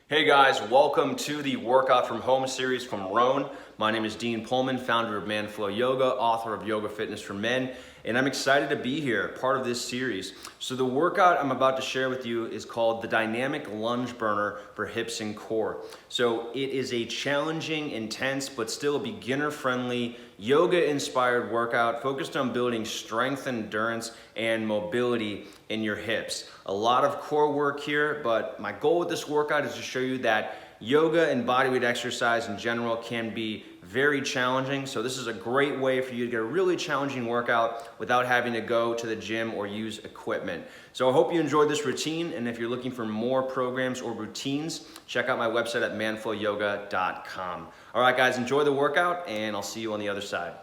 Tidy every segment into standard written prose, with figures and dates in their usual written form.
Hey guys, welcome to the Workout from Home series from Roan. My name is Dean Pohlman, founder of ManFlow Yoga, author of Yoga Fitness for Men, and I'm excited to be here, part of this series. So the workout I'm about to share with you is called the Dynamic Lunge Burner for Hips and Core. So it is a challenging, intense, but still beginner-friendly, yoga-inspired workout focused on building strength, endurance, and mobility in your hips. A lot of core work here, but my goal with this workout is to show you that yoga and bodyweight exercise in general can be very challenging. So this is a great way for you to get a really challenging workout without having to go to the gym or use equipment. So I hope you enjoyed this routine, and if you're looking for more programs or routines, check out my website at manflowyoga.com. All right, guys, enjoy the workout, and I'll see you on the other side.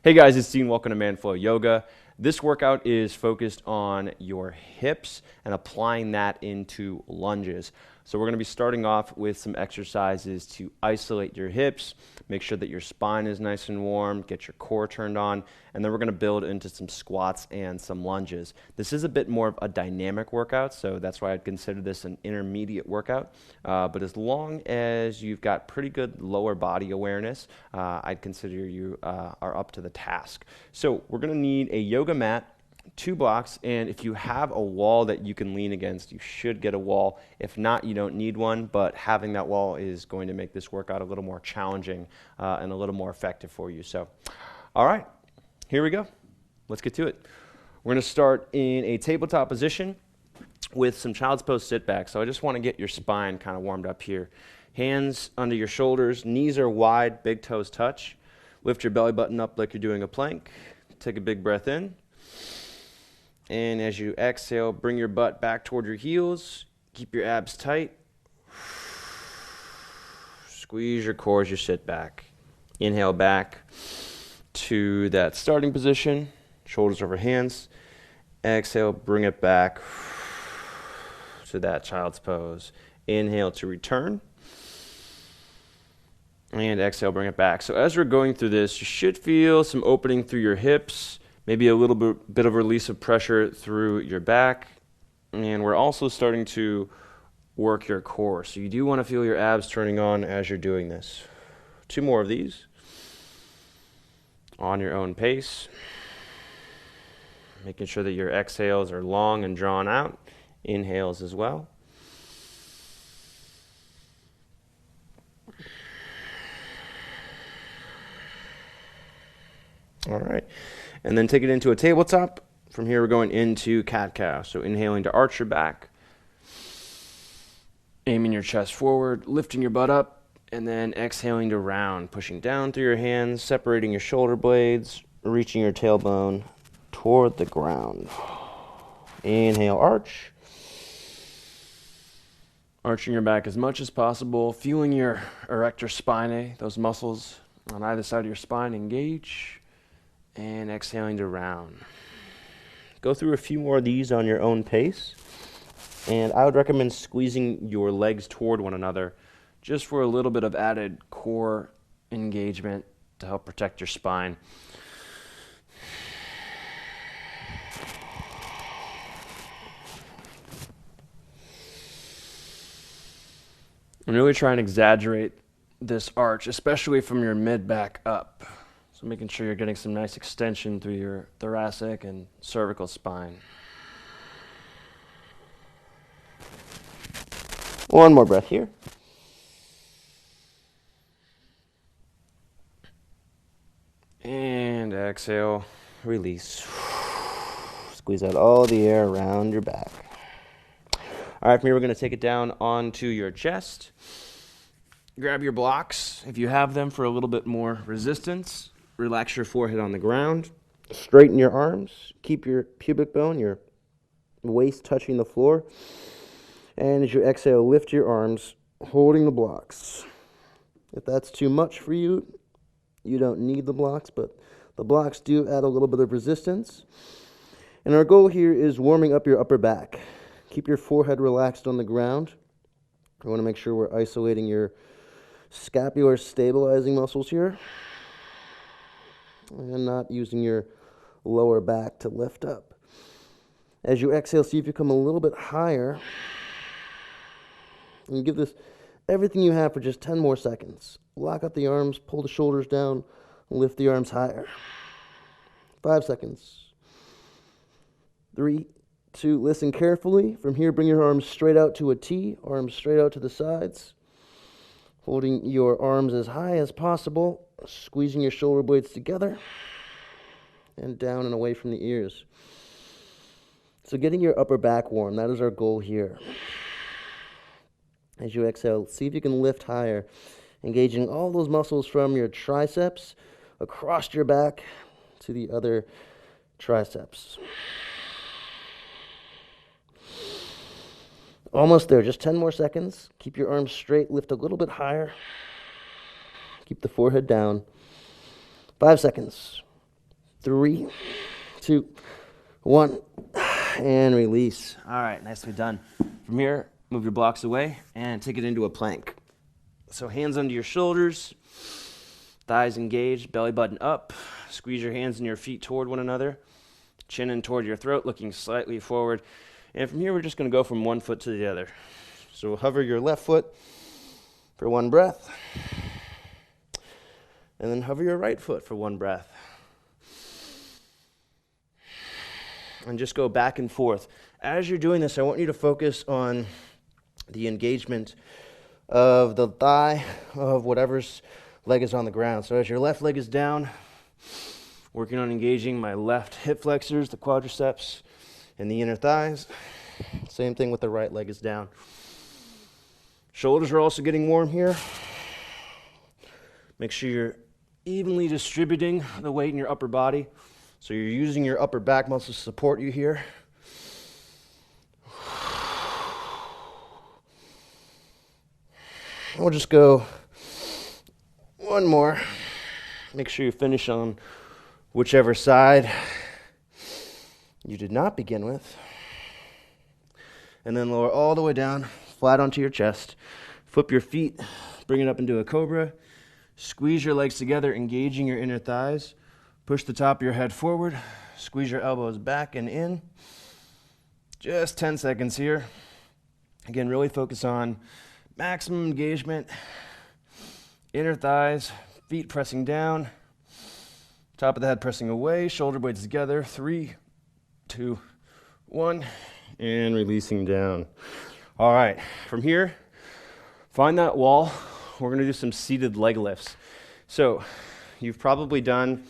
Hey guys, it's Dean. Welcome to ManFlow Yoga. This workout is focused on your hips and applying that into lunges. So we're going to be starting off with some exercises to isolate your hips, make sure that your spine is nice and warm, get your core turned on, and then we're going to build into some squats and some lunges. This is a bit more of a dynamic workout, so that's why I'd consider this an intermediate workout. But as long as you've got pretty good lower body awareness, I'd consider you are up to the task. So we're going to need a yoga mat, 2 blocks, and if you have a wall that you can lean against, you should get a wall. If not, you don't need one, but having that wall is going to make this workout a little more challenging and a little more effective for you. So, all right, here we go. Let's get to it. We're going to start in a tabletop position with some child's pose sit back. So I just want to get your spine kind of warmed up here. Hands under your shoulders, knees are wide, big toes touch. Lift your belly button up like you're doing a plank. Take a big breath in. And as you exhale, bring your butt back toward your heels. Keep your abs tight. Squeeze your core as you sit back. Inhale back to that starting position. Shoulders over hands. Exhale, bring it back to that child's pose. Inhale to return. And exhale, bring it back. So as we're going through this, you should feel some opening through your hips. Maybe a little bit of release of pressure through your back. And we're also starting to work your core. So you do want to feel your abs turning on as you're doing this. 2 more of these on your own pace. Making sure that your exhales are long and drawn out. Inhales as well. All right. And then take it into a tabletop. From here, we're going into cat-cow. So inhaling to arch your back. Aiming your chest forward, lifting your butt up, and then exhaling to round, pushing down through your hands, separating your shoulder blades, reaching your tailbone toward the ground. Inhale, arch. Arching your back as much as possible, feeling your erector spinae, those muscles on either side of your spine engage. And exhaling to round. Go through a few more of these on your own pace. And I would recommend squeezing your legs toward one another just for a little bit of added core engagement to help protect your spine. And really try and exaggerate this arch, especially from your mid-back up. So making sure you're getting some nice extension through your thoracic and cervical spine. One more breath here. And exhale, release. Squeeze out all the air around your back. All right, from here we're going to take it down onto your chest. Grab your blocks if you have them for a little bit more resistance. Relax your forehead on the ground. Straighten your arms. Keep your pubic bone, your waist touching the floor. And as you exhale, lift your arms, holding the blocks. If that's too much for you, you don't need the blocks, but the blocks do add a little bit of resistance. And our goal here is warming up your upper back. Keep your forehead relaxed on the ground. I want to make sure we're isolating your scapular stabilizing muscles here. And not using your lower back to lift up. As you exhale, see if you come a little bit higher. And give this everything you have for just 10 more seconds. Lock out the arms, pull the shoulders down, lift the arms higher. 5 seconds. 3, 2, listen carefully. From here, bring your arms straight out to a T, arms straight out to the sides. Holding your arms as high as possible, squeezing your shoulder blades together, and down and away from the ears. So getting your upper back warm, that is our goal here. As you exhale, see if you can lift higher, engaging all those muscles from your triceps across your back to the other triceps. Almost there, just 10 more seconds. Keep your arms straight, lift a little bit higher. Keep the forehead down. 5 seconds. 3, 2, 1, and release. All right, nicely done. From here, move your blocks away and take it into a plank. So hands under your shoulders, thighs engaged, belly button up. Squeeze your hands and your feet toward one another. Chin in toward your throat, looking slightly forward. And from here, we're just going to go from one foot to the other. So hover your left foot for one breath. And then hover your right foot for one breath. And just go back and forth. As you're doing this, I want you to focus on the engagement of the thigh of whatever's leg is on the ground. So as your left leg is down, working on engaging my left hip flexors, the quadriceps, and the inner thighs. Same thing with the right leg is down. Shoulders are also getting warm here. Make sure you're evenly distributing the weight in your upper body. So you're using your upper back muscles to support you here. We'll just go one more. Make sure you finish on whichever side you did not begin with. And then lower all the way down, flat onto your chest. Flip your feet, bring it up into a cobra. Squeeze your legs together, engaging your inner thighs. Push the top of your head forward. Squeeze your elbows back and in. Just 10 seconds here. Again, really focus on maximum engagement. Inner thighs, feet pressing down. Top of the head pressing away, shoulder blades together. 3, 2, 1, and releasing down. All right, from here, find that wall. We're going to do some seated leg lifts. So you've probably done,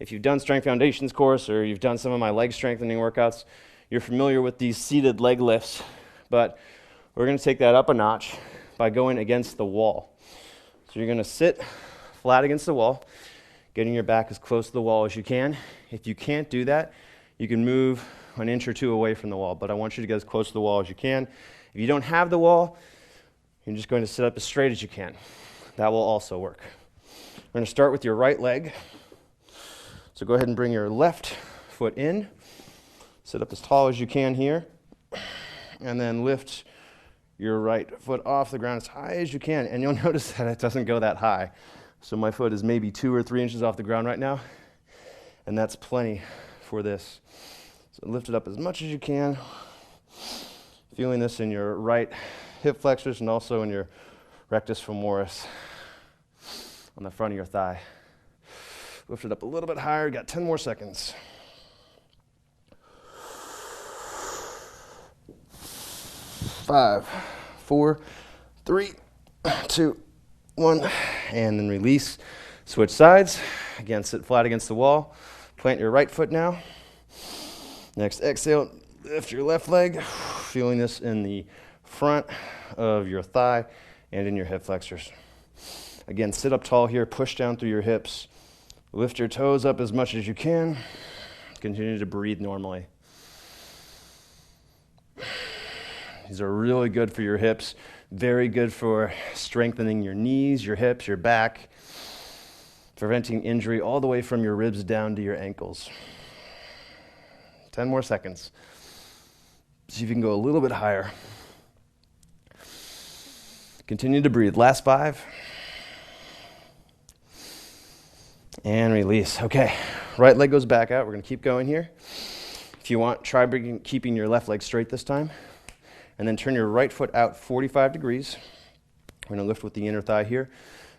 if you've done Strength Foundations course or you've done some of my leg strengthening workouts, you're familiar with these seated leg lifts. But we're going to take that up a notch by going against the wall. So you're going to sit flat against the wall, getting your back as close to the wall as you can. If you can't do that, you can move an inch or two away from the wall, but I want you to get as close to the wall as you can. If you don't have the wall, you're just going to sit up as straight as you can. That will also work. We're going to start with your right leg. So go ahead and bring your left foot in. Sit up as tall as you can here. And then lift your right foot off the ground as high as you can. And you'll notice that it doesn't go that high. So my foot is maybe 2 or 3 inches off the ground right now. And that's plenty for this. So lift it up as much as you can. Feeling this in your right hip flexors and also in your rectus femoris on the front of your thigh. Lift it up a little bit higher. Got 10 more seconds. 5, 4, 3, 2, 1, and then release. Switch sides. Again, sit flat against the wall. Plant your right foot now. Next exhale, lift your left leg. Feeling this in the front of your thigh and in your hip flexors. Again, sit up tall here. Push down through your hips. Lift your toes up as much as you can. Continue to breathe normally. These are really good for your hips. Very good for strengthening your knees, your hips, your back. Preventing injury all the way from your ribs down to your ankles. 10 more seconds. See if you can go a little bit higher. Continue to breathe. Last 5. And release. Okay, right leg goes back out. We're going to keep going here. If If you want, try keeping your left leg straight this time. And then turn your right foot out 45 degrees. We're going to lift with the inner thigh here.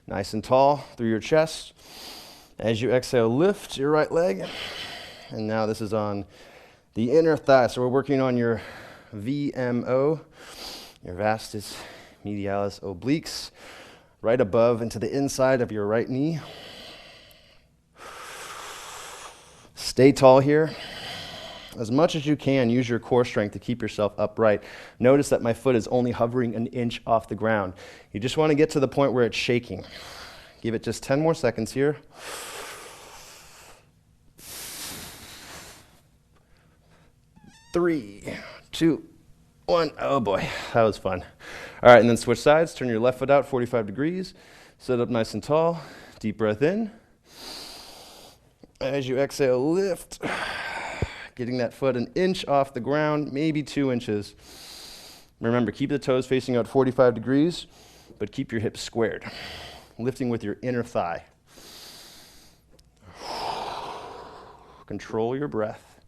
Nice and tall through your chest. As you exhale, lift your right leg. And now this is on the inner thigh. So we're working on your VMO, your vastus medialis obliques, right above into the inside of your right knee. Stay tall here. As much as you can, use your core strength to keep yourself upright. Notice that my foot is only hovering an inch off the ground. You just want to get to the point where it's shaking. Give it just 10 more seconds here. 3, 2, 1. Oh boy, that was fun. All right, and then switch sides. Turn your left foot out 45 degrees. Sit up nice and tall. Deep breath in. As you exhale, lift. Getting that foot an inch off the ground, maybe 2 inches. Remember, keep the toes facing out 45 degrees, but keep your hips squared. Lifting with your inner thigh. Control your breath.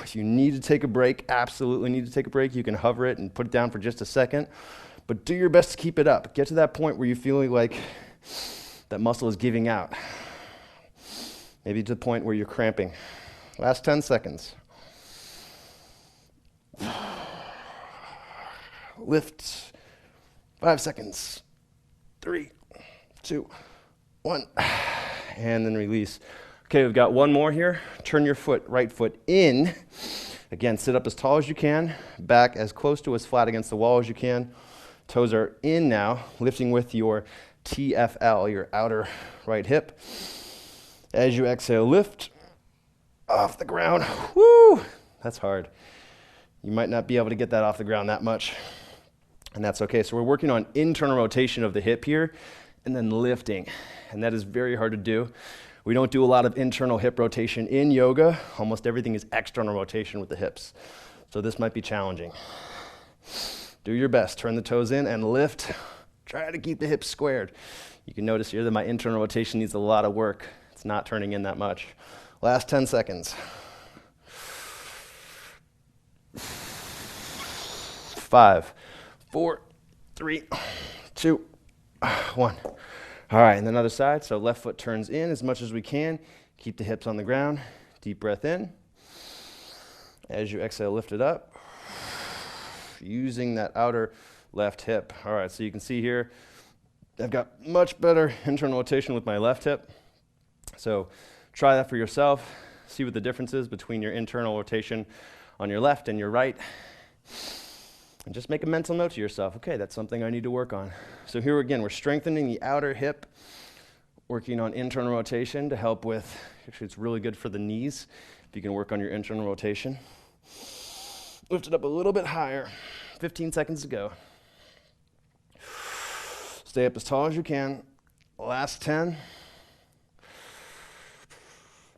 If you need to take a break, absolutely need to take a break. You can hover it and put it down for just a second, but do your best to keep it up. Get to that point where you feel like that muscle is giving out. Maybe to the point where you're cramping. Last 10 seconds. Lift. 5 seconds. 3, 2, 1. And then release. Okay, we've got one more here. Turn your right foot in. Again, sit up as tall as you can. Back as close to as flat against the wall as you can. Toes are in now, lifting with your TFL, your outer right hip. As you exhale, lift off the ground. Woo! That's hard. You might not be able to get that off the ground that much, and that's okay. So we're working on internal rotation of the hip here, and then lifting, and that is very hard to do. We don't do a lot of internal hip rotation in yoga. Almost everything is external rotation with the hips, so this might be challenging. Do your best. Turn the toes in and lift. Try to keep the hips squared. You can notice here that my internal rotation needs a lot of work. It's not turning in that much. Last 10 seconds. 5, 4, 3, 2, 1. All right, and then other side. So left foot turns in as much as we can. Keep the hips on the ground. Deep breath in. As you exhale, lift it up. Using that outer left hip. All right, so you can see here, I've got much better internal rotation with my left hip. So try that for yourself. See what the difference is between your internal rotation on your left and your right. And just make a mental note to yourself, okay, that's something I need to work on. So here again, we're strengthening the outer hip, working on internal rotation to help with, actually it's really good for the knees, if you can work on your internal rotation. Lift it up a little bit higher. 15 seconds to go. Stay up as tall as you can. Last 10.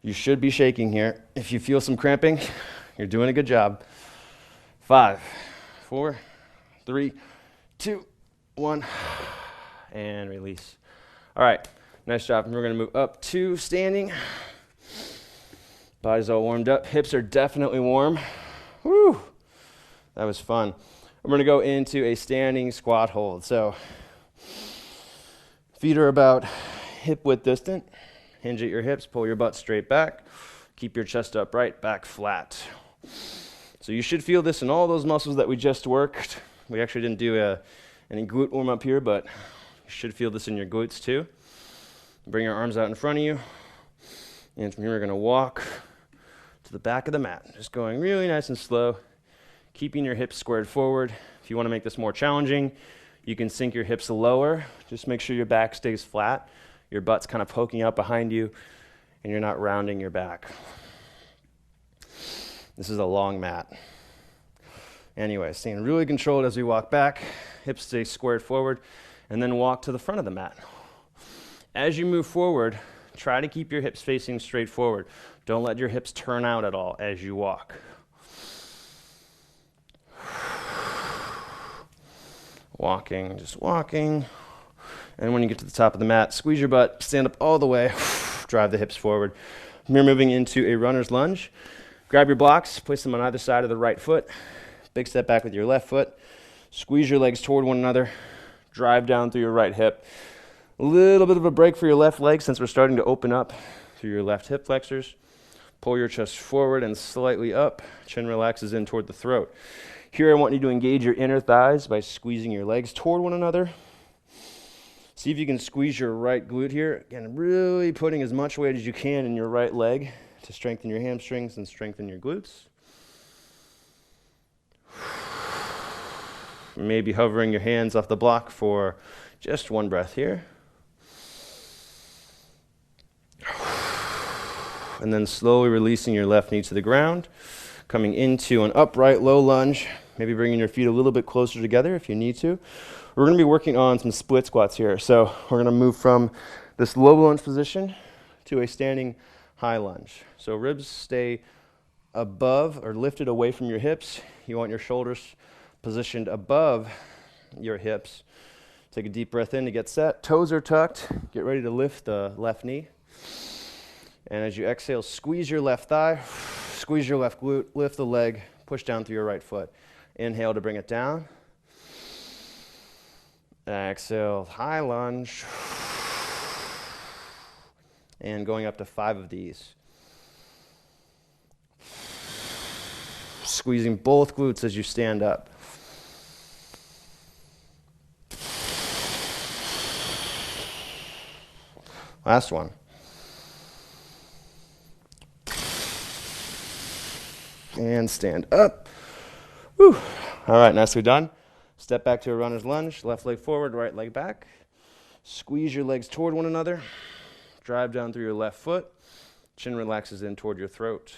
You should be shaking here. If you feel some cramping, you're doing a good job. 5, 4, 3, 2, 1, and release. All right, nice job. And we're going to move up to standing. Body's all warmed up. Hips are definitely warm. Woo! That was fun. We're going to go into a standing squat hold. So feet are about hip width distant. Hinge at your hips, pull your butt straight back. Keep your chest upright, back flat. So you should feel this in all those muscles that we just worked. We actually didn't do any glute warm up here, but you should feel this in your glutes too. Bring your arms out in front of you. And from here, we're going to walk to the back of the mat. Just going really nice and slow, keeping your hips squared forward. If you want to make this more challenging, you can sink your hips lower. Just make sure your back stays flat. Your butt's kind of poking out behind you, and you're not rounding your back. This is a long mat. Anyway, staying really controlled as we walk back. Hips stay squared forward, and then walk to the front of the mat. As you move forward, try to keep your hips facing straight forward. Don't let your hips turn out at all as you walk. Walking, just walking. And when you get to the top of the mat, squeeze your butt, stand up all the way, drive the hips forward. We're moving into a runner's lunge. Grab your blocks, place them on either side of the right foot. Big step back with your left foot. Squeeze your legs toward one another. Drive down through your right hip. A little bit of a break for your left leg since we're starting to open up through your left hip flexors. Pull your chest forward and slightly up. Chin relaxes in toward the throat. Here I want you to engage your inner thighs by squeezing your legs toward one another. See if you can squeeze your right glute here. Again, really putting as much weight as you can in your right leg to strengthen your hamstrings and strengthen your glutes. Maybe hovering your hands off the block for just one breath here. And then slowly releasing your left knee to the ground, coming into an upright low lunge, maybe bringing your feet a little bit closer together if you need to. We're going to be working on some split squats here. So we're going to move from this low lunge position to a standing high lunge. So ribs stay above or lifted away from your hips. You want your shoulders positioned above your hips. Take a deep breath in to get set. Toes are tucked. Get ready to lift the left knee. And as you exhale, squeeze your left thigh, squeeze your left glute, lift the leg, push down through your right foot. Inhale to bring it down. Exhale, high lunge. And going up to 5 of these. Squeezing both glutes as you stand up. Last one. And stand up. Whew. All right, nicely done. Step back to a runner's lunge. Left leg forward, right leg back. Squeeze your legs toward one another. Drive down through your left foot. Chin relaxes in toward your throat.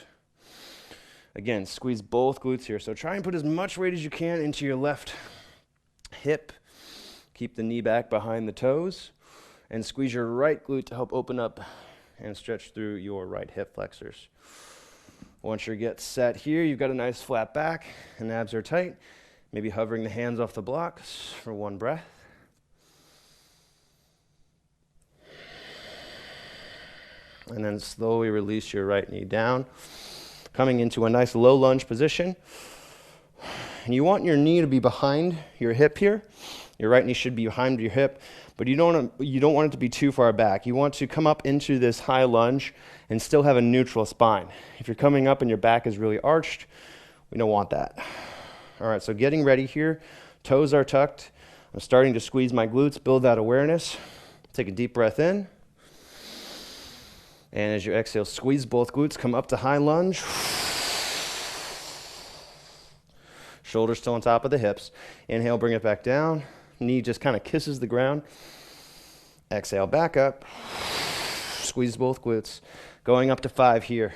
Again, squeeze both glutes here. So try and put as much weight as you can into your left hip. Keep the knee back behind the toes. And squeeze your right glute to help open up and stretch through your right hip flexors. Once you get set here, you've got a nice flat back and abs are tight. Maybe hovering the hands off the blocks for one breath. And then slowly release your right knee down. Coming into a nice low lunge position. And you want your knee to be behind your hip here. Your right knee should be behind your hip, but you don't want it to be too far back. You want to come up into this high lunge and still have a neutral spine. If you're coming up and your back is really arched, we don't want that. All right, so getting ready here. Toes are tucked. I'm starting to squeeze my glutes, build that awareness. Take a deep breath in. And as you exhale, squeeze both glutes, come up to high lunge. Shoulders still on top of the hips. Inhale, bring it back down. Knee just kind of kisses the ground. Exhale, back up. Squeeze both glutes. Going up to 5 here.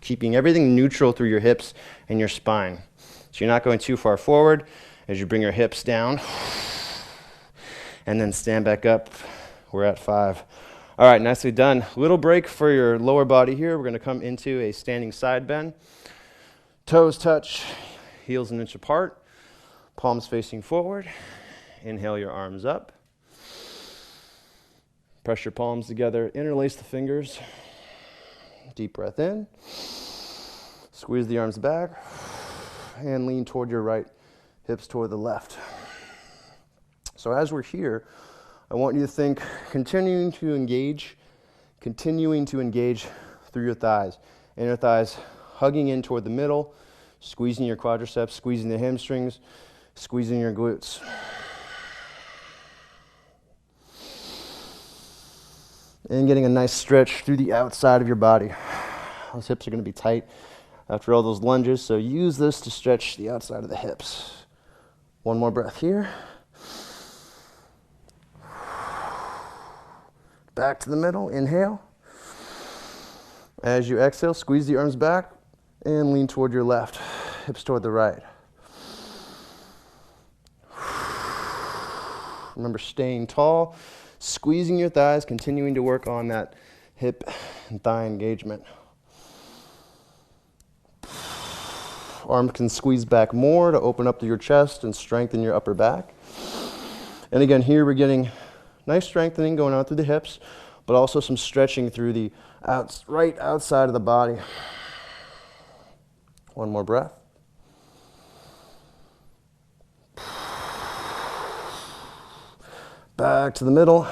Keeping everything neutral through your hips and your spine. So you're not going too far forward as you bring your hips down. And then stand back up. We're at 5. All right, nicely done. Little break for your lower body here. We're going to come into a standing side bend. Toes touch, heels an inch apart, palms facing forward. Inhale your arms up. Press your palms together, interlace the fingers. Deep breath in. Squeeze the arms back and lean toward your right, hips toward the left. So as we're here, I want you to think continuing to engage through your thighs. Inner thighs hugging in toward the middle, squeezing your quadriceps, squeezing the hamstrings, squeezing your glutes. And getting a nice stretch through the outside of your body. Those hips are going to be tight after all those lunges, so use this to stretch the outside of the hips. One more breath here. Back to the middle, inhale. As you exhale, squeeze the arms back and lean toward your left, hips toward the right. Remember staying tall, squeezing your thighs, continuing to work on that hip and thigh engagement. Arm can squeeze back more to open up to your chest and strengthen your upper back. And again, here we're getting nice strengthening going out through the hips, but also some stretching through the right outside of the body. One more breath. Back to the middle,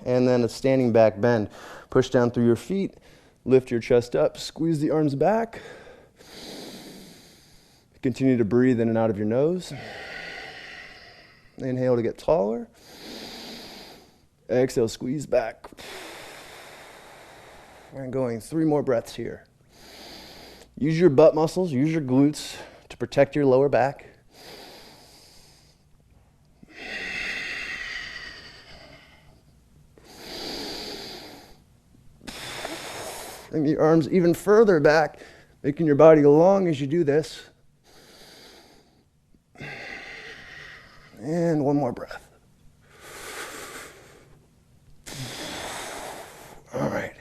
and then a standing back bend. Push down through your feet, lift your chest up, squeeze the arms back. Continue to breathe in and out of your nose. Inhale to get taller. Exhale, squeeze back. And going 3 more breaths here. Use your butt muscles, use your glutes to protect your lower back. Bring the arms even further back, making your body long as you do this. And one more breath. All right.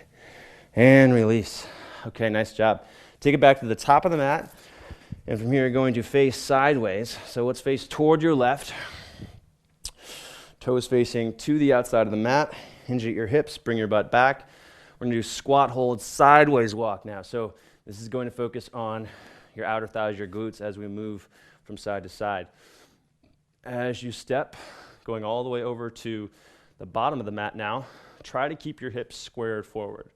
And release. Okay, nice job. Take it back to the top of the mat. And from here, you're going to face sideways. So let's face toward your left. Toes facing to the outside of the mat. Hinge at your hips. Bring your butt back. We're going to do squat, hold, sideways walk now. So this is going to focus on your outer thighs, your glutes as we move from side to side. As you step, going all the way over to the bottom of the mat now, try to keep your hips squared forward.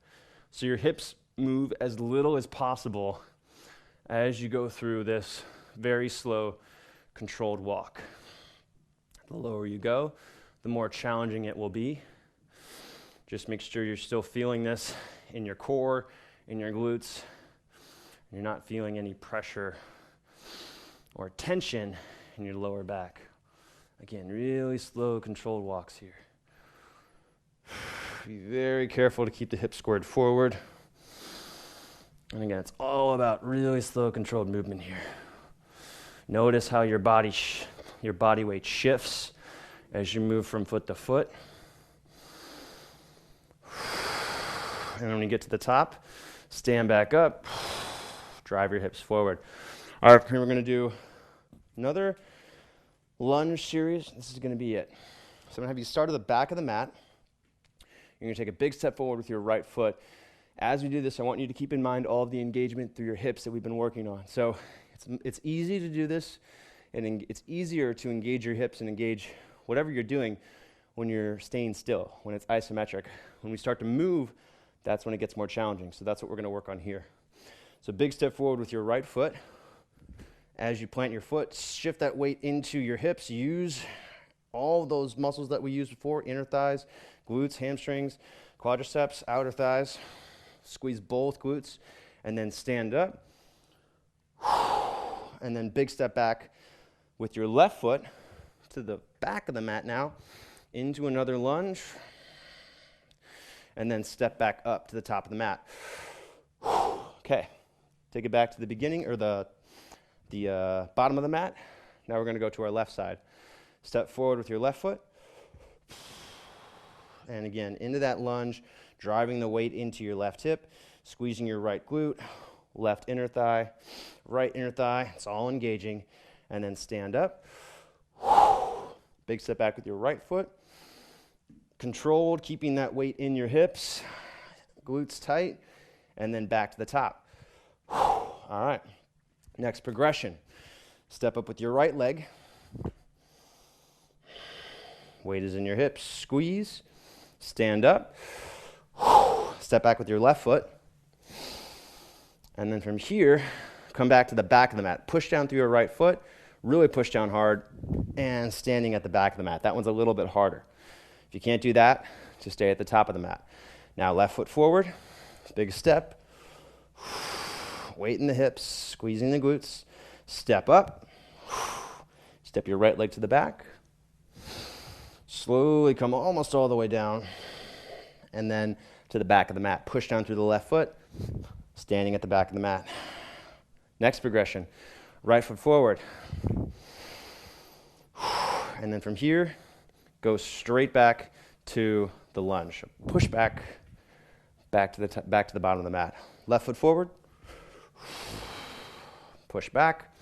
So your hips move as little as possible as you go through this very slow, controlled walk. The lower you go, the more challenging it will be. Just make sure you're still feeling this in your core, in your glutes. You're not feeling any pressure or tension in your lower back. Again, really slow, controlled walks here. Be very careful to keep the hips squared forward. And again, it's all about really slow, controlled movement here. Notice how your body weight shifts as you move from foot to foot. And when you get to the top, stand back up, drive your hips forward. All right, here we're going to do another lunge series. This is going to be it. So I'm going to have you start at the back of the mat. You're going to take a big step forward with your right foot. As we do this, I want you to keep in mind all of the engagement through your hips that we've been working on. So it's easy to do this, and it's easier to engage your hips and engage whatever you're doing when you're staying still, when it's isometric. When we start to move, that's when it gets more challenging. So that's what we're going to work on here. So big step forward with your right foot. As you plant your foot, shift that weight into your hips. Use all of those muscles that we used before, inner thighs, glutes, hamstrings, quadriceps, outer thighs. Squeeze both glutes, and then stand up. And then big step back with your left foot to the back of the mat now, into another lunge. And then step back up to the top of the mat. Okay, take it back to the beginning, or the bottom of the mat. Now we're going to go to our left side. Step forward with your left foot. And again, into that lunge, driving the weight into your left hip, squeezing your right glute, left inner thigh, right inner thigh. It's all engaging. And then stand up. Big step back with your right foot. Controlled, keeping that weight in your hips, glutes tight, and then back to the top. All right. Next progression. Step up with your right leg. Weight is in your hips. Squeeze. Stand up. Step back with your left foot. And then from here, come back to the back of the mat. Push down through your right foot. Really push down hard. And standing at the back of the mat. That one's a little bit harder. If you can't do that, just stay at the top of the mat. Now left foot forward. Big step. Weight in the hips. Squeezing the glutes. Step up. Step your right leg to the back. Slowly come almost all the way down. And then to the back of the mat. Push down through the left foot. Standing at the back of the mat. Next progression. Right foot forward. And then from here, go straight back to the lunge. Push back to the bottom of the mat. Left foot forward. Push back.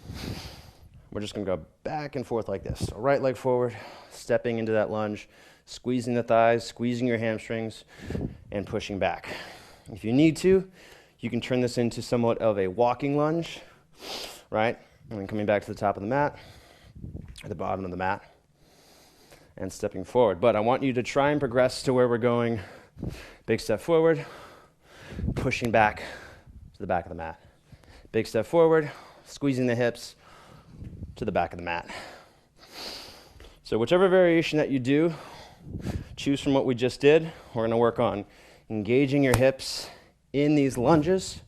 We're just going to go back and forth like this. So right leg forward, stepping into that lunge, squeezing the thighs, squeezing your hamstrings, and pushing back. If you need to, you can turn this into somewhat of a walking lunge, right? And then coming back to the top of the mat, at the bottom of the mat, and stepping forward. But I want you to try and progress to where we're going. Big step forward, pushing back to the back of the mat. Big step forward, squeezing the hips to the back of the mat. So whichever variation that you do, choose from what we just did. We're going to work on engaging your hips in these lunges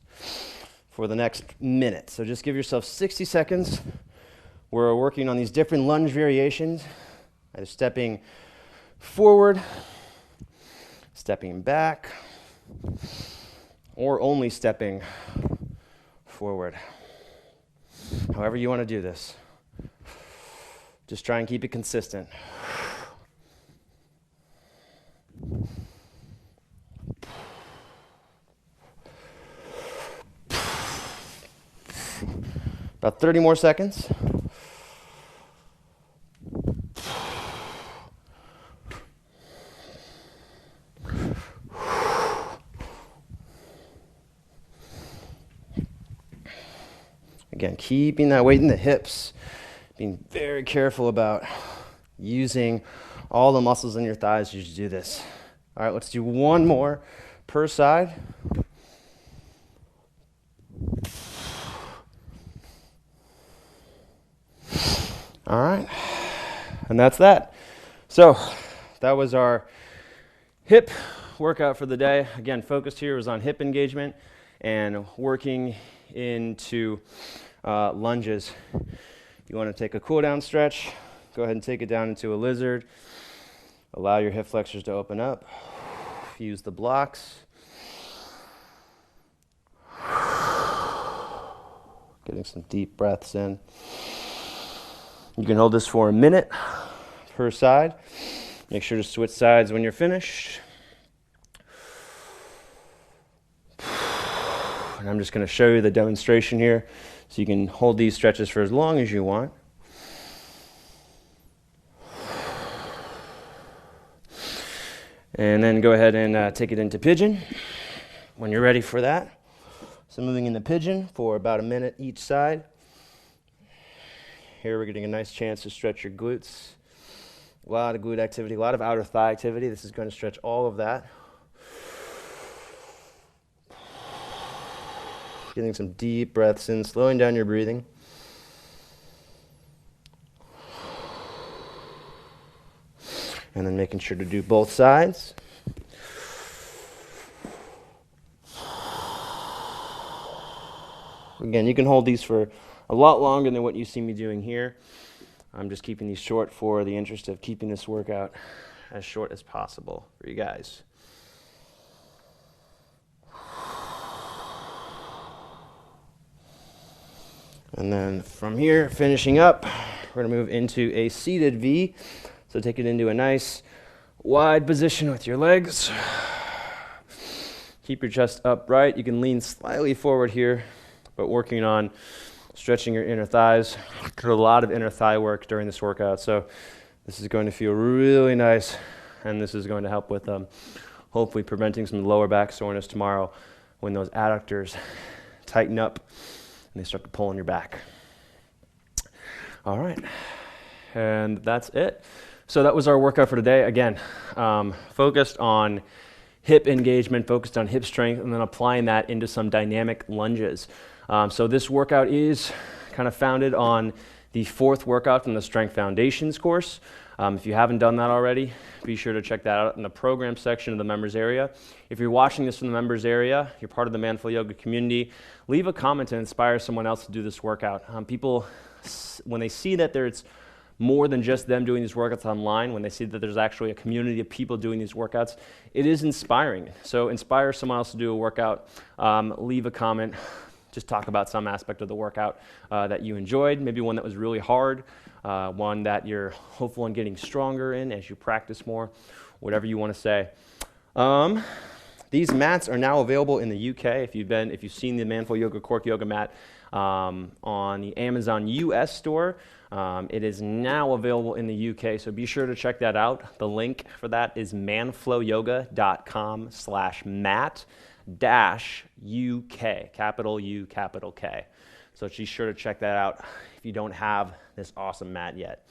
for the next minute. So just give yourself 60 seconds. We're working on these different lunge variations, either stepping forward, stepping back, or only stepping forward. However you want to do this. Just try and keep it consistent. About 30 more seconds. Again, keeping that weight in the hips, being very careful about using all the muscles in your thighs as you do this. All right, let's do one more per side. All right, and that's that. So that was our hip workout for the day. Again, focused here was on hip engagement and working into lunges. You want to take a cool down stretch, go ahead and take it down into a lizard. Allow your hip flexors to open up. Use the blocks. Getting some deep breaths in. You can hold this for a minute per side. Make sure to switch sides when you're finished. And I'm just going to show you the demonstration here so you can hold these stretches for as long as you want. And then go ahead and take it into pigeon when you're ready for that. So moving into pigeon for about a minute each side. Here we're getting a nice chance to stretch your glutes. A lot of glute activity, a lot of outer thigh activity. This is going to stretch all of that. Getting some deep breaths in, slowing down your breathing. And then making sure to do both sides. Again, you can hold these for a lot longer than what you see me doing here. I'm just keeping these short for the interest of keeping this workout as short as possible for you guys. And then from here, finishing up, we're going to move into a seated V. So take it into a nice wide position with your legs. Keep your chest upright. You can lean slightly forward here, but working on stretching your inner thighs. There's a lot of inner thigh work during this workout, so this is going to feel really nice, and this is going to help with hopefully preventing some lower back soreness tomorrow when those adductors tighten up and they start to pull on your back. All right, and that's it. So that was our workout for today. Again, focused on hip engagement, focused on hip strength, and then applying that into some dynamic lunges. So this workout is kind of founded on the fourth workout from the Strength Foundations course. If you haven't done that already, be sure to check that out in the program section of the members area. If you're watching this from the members area, you're part of the Manful Yoga community, leave a comment to inspire someone else to do this workout. People, when they see that there's more than just them doing these workouts online, when they see that there's actually a community of people doing these workouts, it is inspiring. So inspire someone else to do a workout, leave a comment. Just talk about some aspect of the workout that you enjoyed, maybe one that was really hard, one that you're hopeful in getting stronger in as you practice more, whatever you want to say. These mats are now available in the UK. If you've seen the Manful Yoga Cork Yoga mat on the Amazon US store. It is now available in the UK, so be sure to check that out. The link for that is manflowyoga.com/mat-UK, capital U, capital K. So be sure to check that out if you don't have this awesome mat yet.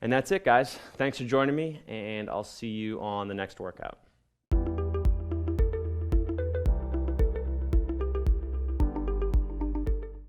And that's it, guys. Thanks for joining me, and I'll see you on the next workout.